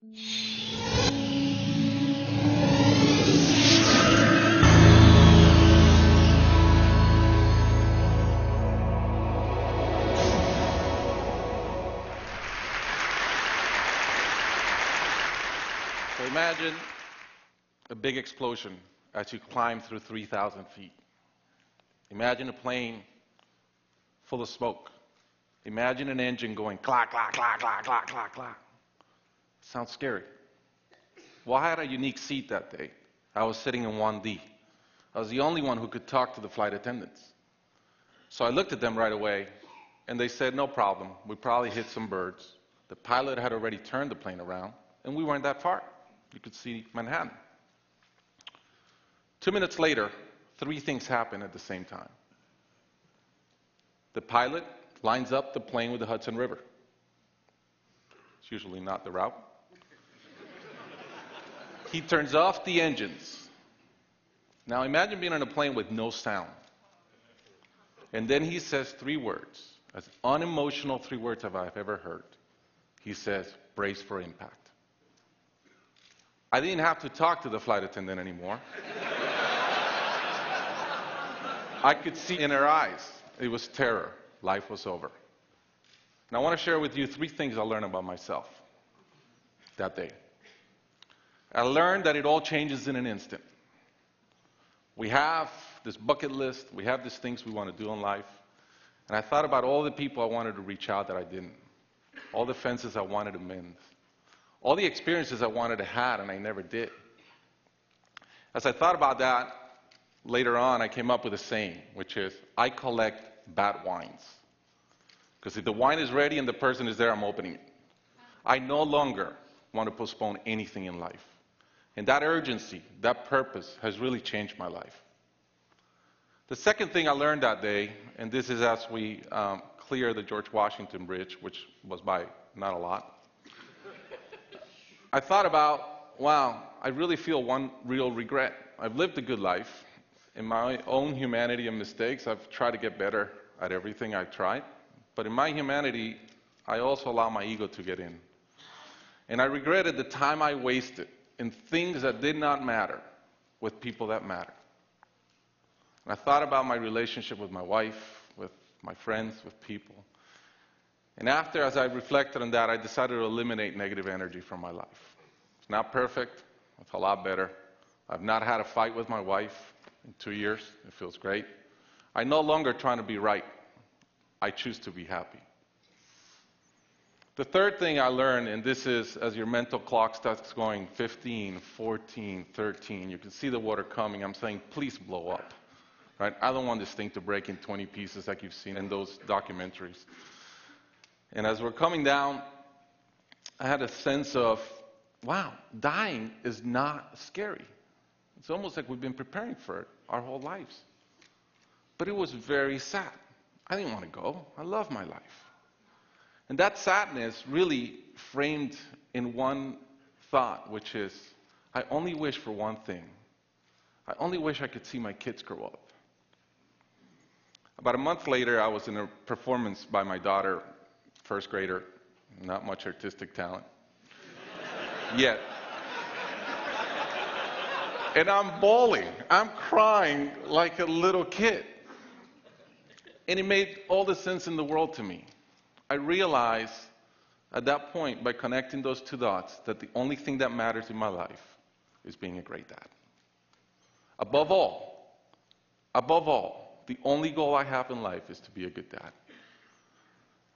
So imagine a big explosion as you climb through 3,000 feet. Imagine a plane full of smoke. Imagine an engine going clack, clack, clack, clack, clack, clack, clack. Sounds scary. Well, I had a unique seat that day. I was sitting in 1D. I was the only one who could talk to the flight attendants. So I looked at them right away, and they said, no problem. We probably hit some birds. The pilot had already turned the plane around, and we weren't that far. You could see Manhattan. 2 minutes later, 3 things happen at the same time. The pilot lines up the plane with the Hudson River. It's usually not the route. He turns off the engines. Now imagine being on a plane with no sound. And then he says 3 words, as unemotional 3 words as I've ever heard. He says, brace for impact. I didn't have to talk to the flight attendant anymore. I could see in her eyes, it was terror. Life was over. Now I want to share with you 3 things I learned about myself that day. I learned that it all changes in an instant. We have this bucket list, we have these things we want to do in life, and I thought about all the people I wanted to reach out that I didn't, all the fences I wanted to mend, all the experiences I wanted to have and I never did. As I thought about that, later on I came up with a saying, which is, I collect bad wines. Because if the wine is ready and the person is there, I'm opening it. I no longer want to postpone anything in life. And that urgency, that purpose has really changed my life. The second thing I learned that day, and this is as we clear the George Washington Bridge, which was by not a lot, I thought about, wow, I really feel one real regret. I've lived a good life. In my own humanity and mistakes, I've tried to get better at everything I've tried. But in my humanity, I also allow my ego to get in. And I regretted the time I wasted in things that did not matter with people that matter. And I thought about my relationship with my wife, with my friends, with people. And after, as I reflected on that, I decided to eliminate negative energy from my life. It's not perfect. It's a lot better. I've not had a fight with my wife in 2 years. It feels great. I'm no longer trying to be right. I choose to be happy. The third thing I learned, and this is as your mental clock starts going 15, 14, 13, you can see the water coming. I'm saying, please blow up. Right? I don't want this thing to break in 20 pieces like you've seen in those documentaries. And as we're coming down, I had a sense of, wow, dying is not scary. It's almost like we've been preparing for it our whole lives. But it was very sad. I didn't want to go. I love my life. And that sadness really framed in one thought, which is, I only wish for one thing. I only wish I could see my kids grow up. About a month later, I was in a performance by my daughter, first grader, not much artistic talent, yet. And I'm bawling, I'm crying like a little kid. And it made all the sense in the world to me. I realized at that point, by connecting those 2 dots, that the only thing that matters in my life is being a great dad. Above all, the only goal I have in life is to be a good dad.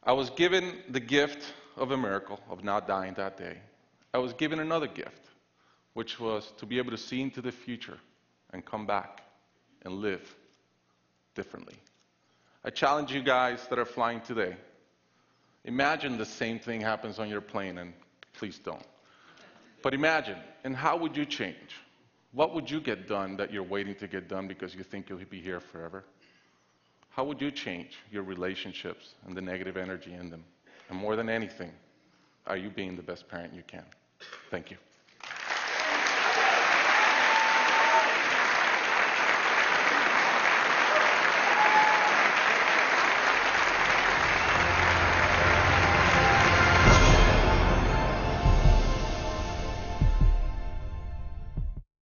I was given the gift of a miracle of not dying that day. I was given another gift, which was to be able to see into the future and come back and live differently. I challenge you guys that are flying today. Imagine the same thing happens on your plane, and please don't. But imagine, and how would you change? What would you get done that you're waiting to get done because you think you'll be here forever? How would you change your relationships and the negative energy in them? And more than anything, are you being the best parent you can? Thank you.